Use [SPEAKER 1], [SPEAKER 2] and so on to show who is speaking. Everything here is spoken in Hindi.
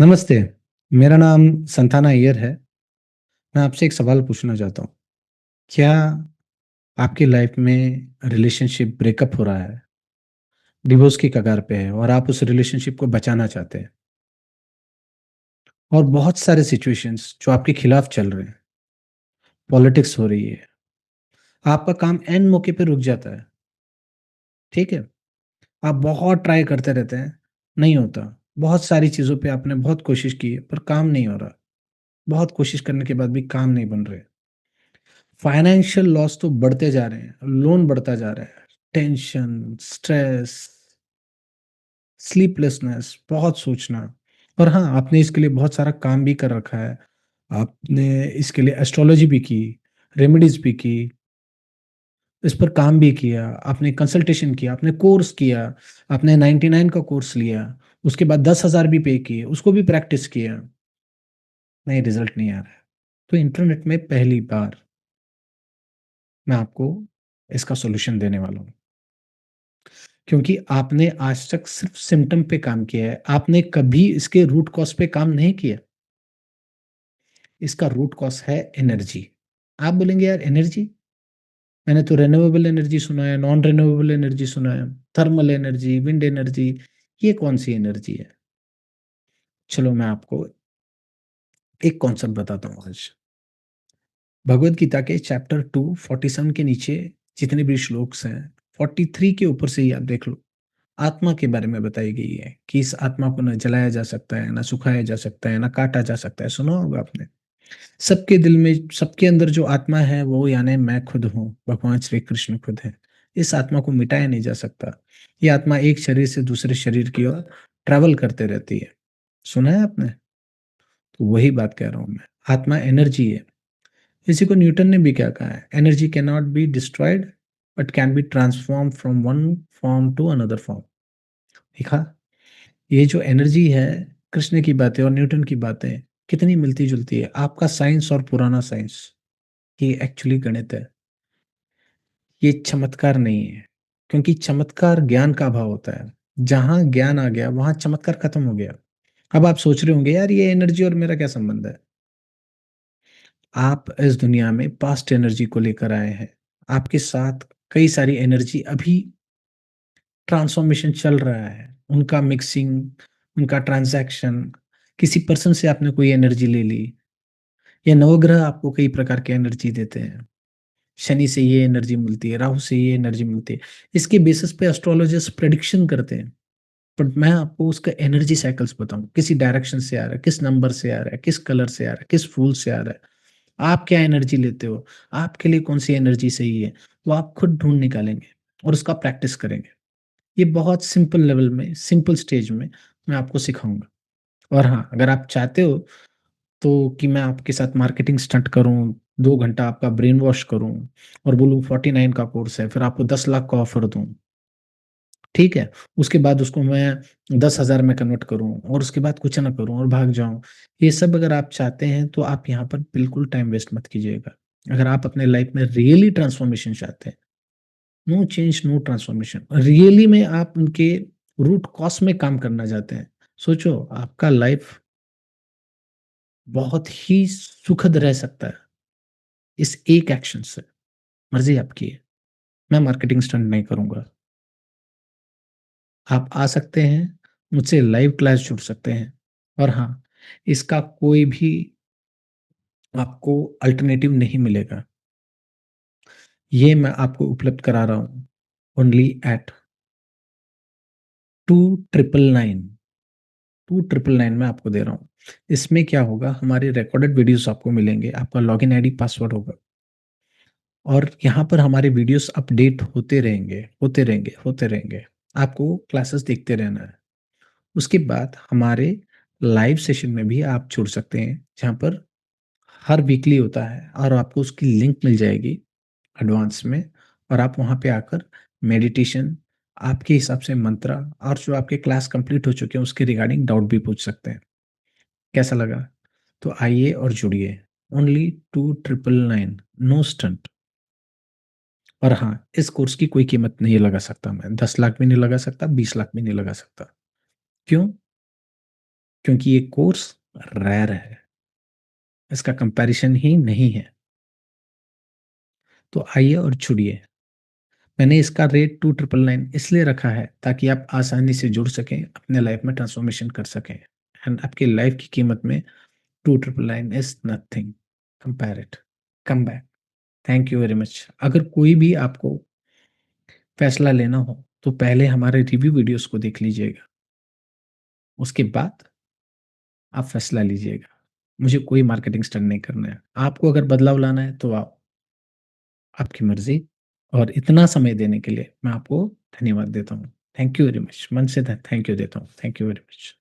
[SPEAKER 1] नमस्ते, मेरा नाम संथाना अय्यर है। मैं आपसे एक सवाल पूछना चाहता हूँ। क्या आपकी लाइफ़ में रिलेशनशिप ब्रेकअप हो रहा है, डिवोर्स की कगार पे है और आप उस रिलेशनशिप को बचाना चाहते हैं और बहुत सारे सिचुएशंस जो आपके खिलाफ चल रहे हैं, पॉलिटिक्स हो रही है, आपका काम ऐन मौके पे रुक जाता है, ठीक है? आप बहुत ट्राई करते रहते हैं, नहीं होता। बहुत सारी चीज़ों पे आपने बहुत कोशिश की है, पर काम नहीं हो रहा। बहुत कोशिश करने के बाद भी काम नहीं बन रहे। फाइनेंशियल लॉस तो बढ़ते जा रहे हैं, लोन बढ़ता जा रहा है, टेंशन, स्ट्रेस, स्लीपलेसनेस, बहुत सोचना और हाँ, आपने इसके लिए बहुत सारा काम भी कर रखा है। आपने इसके लिए एस्ट्रोलॉजी भी की, रेमेडीज़ भी की, इस पर काम भी किया, आपने कंसल्टेशन किया, आपने कोर्स किया, आपने 99 का कोर्स लिया, उसके बाद 10,000 भी पे किए, उसको भी प्रैक्टिस किया, नहीं रिज़ल्ट नहीं आ रहा है। तो इंटरनेट में पहली बार मैं आपको इसका सॉल्यूशन देने वाला हूँ। क्योंकि आपने आज तक सिर्फ़ सिम्पटम पे काम किया है, आपने कभी इसके रूट कॉज़ पे काम नहीं किया। इसका रूट कॉज़ है एनर्जी। आप बोलेंगे यार एनर्जी? मैंने तो रिन्यूएबल एनर्जी सुना है, नॉन रिन्यूएबल एनर्जी सुना है, थर्मल एनर्जी, विंड एनर्जी, ये कौन-सी एनर्जी है? चलो मैं आपको एक कॉन्सेप्ट बताता हूँ आज। भगवद गीता के चैप्टर 2 47 के नीचे जितने भी श्लोक्स हैं, 43 के ऊपर से ही आप देख लो। आत्मा के बारे में बताई गई है कि इस आत्मा को ना जलाया जा सकता है, ना सुखाया जा सकता है, ना काटा जा सकता है। सुना होगा आपने। सबके दिल में, सबके अंदर जो आत्मा है वो यानी मैं खुद हूँ, भगवान श्री कृष्ण खुद है। इस आत्मा को मिटाया नहीं जा सकता। ये आत्मा एक शरीर से दूसरे शरीर की ओर ट्रैवल करते रहती है। सुना है आपने? तो वही बात कह रहा हूँ मैं। आत्मा एनर्जी है। इसी को न्यूटन ने भी क्या कहा है, energy can not be destroyed but can be transform from one form to another form. देखा, ये जो एनर्जी है, कृष्ण की बातें और न्यूटन की बातें कितनी मिलती-जुलती है। आपका साइंस और पुराना साइंस, ये एक्चुअली गणित है। ये चमत्कार नहीं है, क्योंकि चमत्कार ज्ञान का अभाव होता है। जहाँ ज्ञान आ गया, वहाँ चमत्कार खत्म हो गया। अब आप सोच रहे होंगे, यार ये एनर्जी और मेरा क्या संबंध है? आप इस दुनिया में पास्ट एनर्जी को लेकर आए हैं। आपके साथ कई सारी एनर्जी अभी ट्रांसफॉर्मेशन चल रहा है। उनका मिक्सिंग, उनका ट्रांज़ैक्शन, किसी पर्सन से आपने कोई एनर्जी ले ली या नवग्रह आपको कई प्रकार की एनर्जी देते हैं। शनि से ये एनर्जी मिलती है, राहु से ये एनर्जी मिलती है। इसके बेसिस पे एस्ट्रोलॉजर्स प्रेडिक्शन करते हैं। बट मैं आपको उसका एनर्जी साइकिल्स बताऊँ, किसी डायरेक्शन से आ रहा है, किस नंबर से आ रहा है, किस कलर से आ रहा है, किस फूल से आ रहा है। आप क्या एनर्जी लेते हो? आपके लिए कौन-सी एनर्जी सही है? वो आप खुद ढूँढ निकालेंगे और उसका प्रैक्टिस करेंगे। ये बहुत सिंपल लेवल में, सिंपल स्टेज में मैं आपको सिखाऊँगा। और हाँ, अगर आप चाहते हो तो कि मैं आपके साथ मार्केटिंग स्टंट करूँ, 2 घंटा आपका ब्रेन वॉश करूँ और बोलूँ 49 का कोर्स है, फिर आपको 10 लाख का ऑफ़र दूँ, ठीक है? उसके बाद उसको मैं 10,000 में कन्वर्ट करूँ और उसके बाद कुछ ना करूँ और भाग जाऊँ। ये सब अगर आप चाहते हैं तो आप यहाँ पर बिल्कुल टाइम वेस्ट मत कीजिएगा। अगर आप अपने लाइफ़ में रियली ट्रांसफॉर्मेशन चाहते हैं, no change, no transformation, really में आप उनके रूट कॉज़ में काम करना चाहते हैं, सोचो आपका लाइफ़ बहुत ही सुखद रह सकता है, इस एक एक्शन से। मर्ज़ी आपकी है, मैं मार्केटिंग स्टंट नहीं करूँगा। आप आ सकते हैं, मुझसे लाइव क्लास जुड़ सकते हैं और हाँ, इसका कोई भी आपको अल्टरनेटिव नहीं मिलेगा। ये मैं आपको उपलब्ध करा रहा हूँ, ओनली एट 2999 2999 में आपको दे रहा हूँ। इसमें क्या होगा, हमारे रिकॉर्डेड वीडियोज़ आपको मिलेंगे, आपका लॉगिन आईडी, पासवर्ड होगा और यहाँ पर हमारे वीडियोज़ अपडेट होते रहेंगे, होते रहेंगे, होते रहेंगे। आपको क्लासेस देखते रहना है। उसके बाद हमारे लाइव सेशन में भी आप जुड़ सकते हैं, जहाँ पर हर वीकली होता है और आपको उसकी लिंक मिल जाएगी एडवांस में और आप वहाँ पे आकर मेडिटेशन, आपके हिसाब से मंत्रा और जो आपके क्लास कंप्लीट हो चुके हैं, उसके रिगार्डिंग डाउट भी पूछ सकते हैं। कैसा लगा? तो आइए और जुड़िए। Only 2999, no stunt. और हाँ, इस कोर्स की कोई कीमत नहीं लगा सकता मैं। 10 लाख भी नहीं लगा सकता, 20 लाख भी नहीं लगा सकता। क्यों? क्योंकि ये कोर्स रेयर है, इसका कंपैरिज़न ही नहीं है। तो आइए और जुड़िए। मैंने इसका रेट 2999 इसलिए रखा है ताकि आप आसानी से जुड़ सकें, अपने लाइफ़ में ट्रांसफ़ॉर्मेशन कर सकें एंड आपकी लाइफ़ की कीमत में 2999 is nothing, compare it, come back. Thank you very much. अगर कोई भी आपको फैसला लेना हो, तो पहले हमारे रिव्यू वीडियोज़ को देख लीजिएगा। उसके बाद आप फैसला लीजिएगा। मुझे कोई मार्केटिंग स्टंट नहीं करना है। आपको अगर बदलाव लाना है तो आप आपकी मर्ज़ी और इतना समय देने के लिए मैं आपको धन्यवाद देता हूँ। Thank you very much. मन से ध थैंक यू देता हूँ। Thank you very much.